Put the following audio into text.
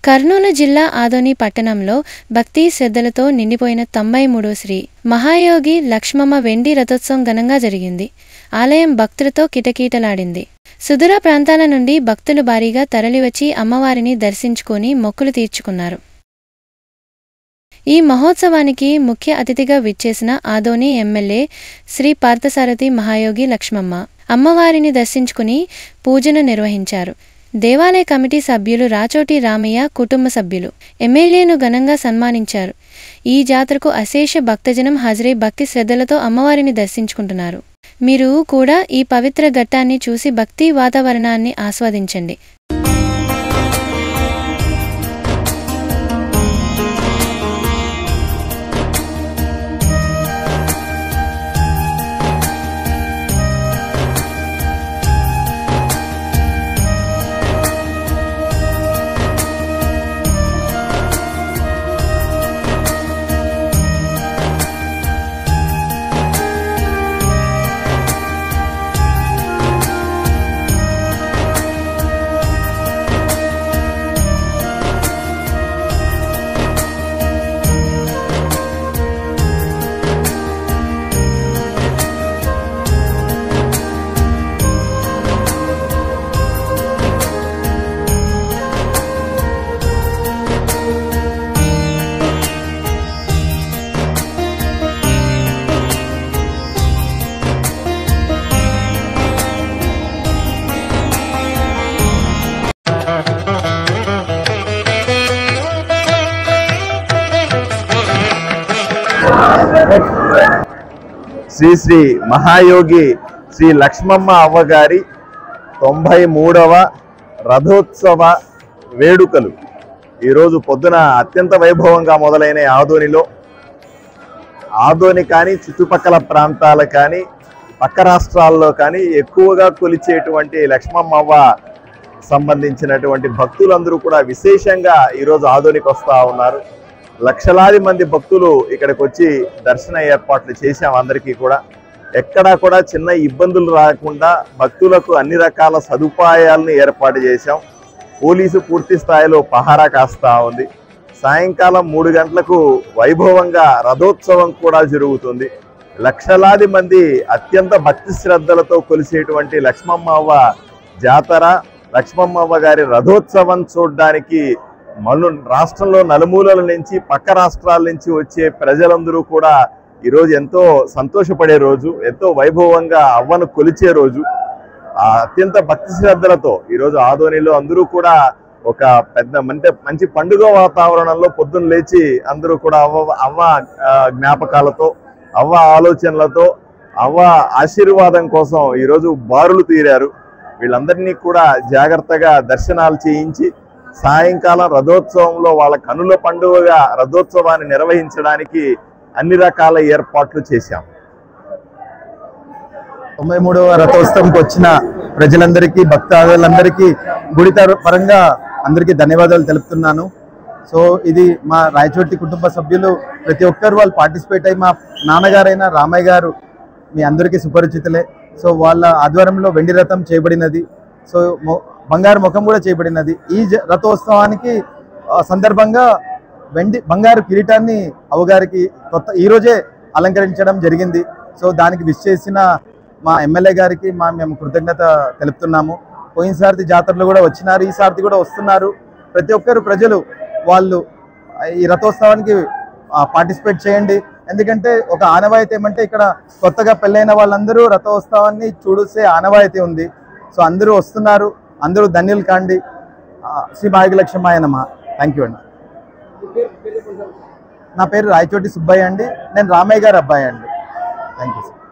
కర్నూలు జిల్లా ఆదోని పట్టణంలో భక్తి శ్రద్ధలతో నిండిపోయిన 93వ శ్రీ మహాయోగి లక్ష్మమ్మ వెండి రథోత్సవం ఘనంగా జరిగింది. ఆలయం భక్తులతో కిటకీటలాడింది. సుదూర ప్రాంతాల నుండి భక్తులు భారీగా తరలివచ్చి అమ్మవారిని దర్శించుకొని మొక్కులు తీర్చుకున్నారు. ఈ మహోత్సవానికి ముఖ్య అతిథిగా విచ్చేసిన ఆదోని ఎమ్మెల్యే శ్రీ పార్థసారథి మహాయోగి లక్ష్మమ్మ అమ్మవారిని దర్శించుకుని పూజను నిర్వహించారు. దేవాలయ కమిటీ సభ్యులు రాచోటి రామయ్య కుటుంబ సభ్యులు ఎమ్మెల్యేను ఘనంగా సన్మానించారు. ఈ జాతరకు అశేష భక్తజనం హాజరై భక్తి శ్రద్ధలతో అమ్మవారిని దర్శించుకుంటున్నారు. మీరు కూడా ఈ పవిత్ర ఘట్టాన్ని చూసి భక్తి వాతావరణాన్ని ఆస్వాదించండి. శ్రీ శ్రీ మహాయోగి శ్రీ లక్ష్మమ్మ అవ్వగారి 93వ రథోత్సవ వేడుకలు ఈరోజు పొద్దున అత్యంత వైభవంగా మొదలైన ఆదోని కానీ చుట్టుపక్కల ప్రాంతాలు కానీ పక్క రాష్ట్రాల్లో కానీ ఎక్కువగా కొలిచేటువంటి లక్ష్మమ్మ అవ్వ సంబంధించినటువంటి భక్తులందరూ కూడా విశేషంగా ఈరోజు ఆదోనికి వస్తూ ఉన్నారు. లక్షలాది మంది భక్తులు ఇక్కడికి వచ్చి దర్శన ఏర్పాట్లు చేశాం. అందరికీ కూడా ఎక్కడా కూడా చిన్న ఇబ్బందులు రాకుండా భక్తులకు అన్ని రకాల సదుపాయాలను ఏర్పాటు చేశాం. పోలీసు పూర్తి స్థాయిలో పహారా కాస్తా ఉంది. సాయంకాలం 3 గంటలకు వైభవంగా రథోత్సవం కూడా జరుగుతుంది. లక్షలాది మంది అత్యంత భక్తి శ్రద్ధలతో కొలిసేటువంటి లక్ష్మమ్మ అవ్వ జాతర, లక్ష్మమ్మ అవ్వ గారి రథోత్సవం చూడడానికి రాష్ట్రంలో నలుమూలల నుంచి పక్క రాష్ట్రాల నుంచి వచ్చే ప్రజలందరూ కూడా ఈరోజు ఎంతో సంతోషపడే రోజు, ఎంతో వైభవంగా అవ్వను కొలిచే రోజు. అత్యంత భక్తి శ్రద్ధలతో ఈరోజు ఆదోనిలో అందరూ కూడా ఒక పెద్ద మంచి పండుగ వాతావరణంలో పొద్దున్న లేచి అందరూ కూడా అవ్వ జ్ఞాపకాలతో, అవ్వ ఆలోచనలతో, అవ్వ ఆశీర్వాదం కోసం ఈరోజు బారులు తీరారు. వీళ్ళందరినీ కూడా జాగ్రత్తగా దర్శనాలు చేయించి సాయంకాలం రథోత్సవంలో వాళ్ళ కనుల పండుగగా రథోత్సవాన్ని నిర్వహించడానికి అన్ని రకాల ఏర్పాట్లు చేశాం. 93వ రథోత్సవంకి వచ్చిన ప్రజలందరికీ, భక్తాదులందరికీ గుడి పరంగా అందరికీ ధన్యవాదాలు తెలుపుతున్నాను. సో ఇది మా రాయచోటి కుటుంబ సభ్యులు ప్రతి ఒక్కరు వాళ్ళు పార్టిసిపేట్ అయ్యి, మా నాన్నగారైన రామయ్య గారు మీ అందరికీ సుపరిచితులే. సో వాళ్ళ ఆధ్వర్యంలో వెండి రథం చేయబడినది. సో బంగారు ముఖం కూడా చేయబడినది. ఈ రథోత్సవానికి సందర్భంగా బంగారు కిరీటాన్ని అవ్వగారికి ఈరోజే అలంకరించడం జరిగింది. సో దానికి విష్ చేసిన మా ఎమ్మెల్యే గారికి మేము కృతజ్ఞత తెలుపుతున్నాము. పోయినసారి జాతరలో కూడా వచ్చినారు, ఈసారి కూడా వస్తున్నారు. ప్రతి ఒక్కరు ప్రజలు వాళ్ళు ఈ రథోత్సవానికి పార్టిసిపేట్ చేయండి. ఎందుకంటే ఒక ఆనవాయితీ ఏమంటే ఇక్కడ కొత్తగా పెళ్ళైన వాళ్ళందరూ రథోత్సవాన్ని చూసే ఆనవాయితీ ఉంది. సో అందరూ వస్తున్నారు, అందరూ ధన్యులు కాండి. శ్రీ మహాయోగి లక్ష్మమ్మ నమః. థ్యాంక్ యూ అండి. నా పేరు రాయచోటి సుబ్బయ్య అండి. నేను రామయ్య గారి అబ్బాయి అండి. Thank you sir.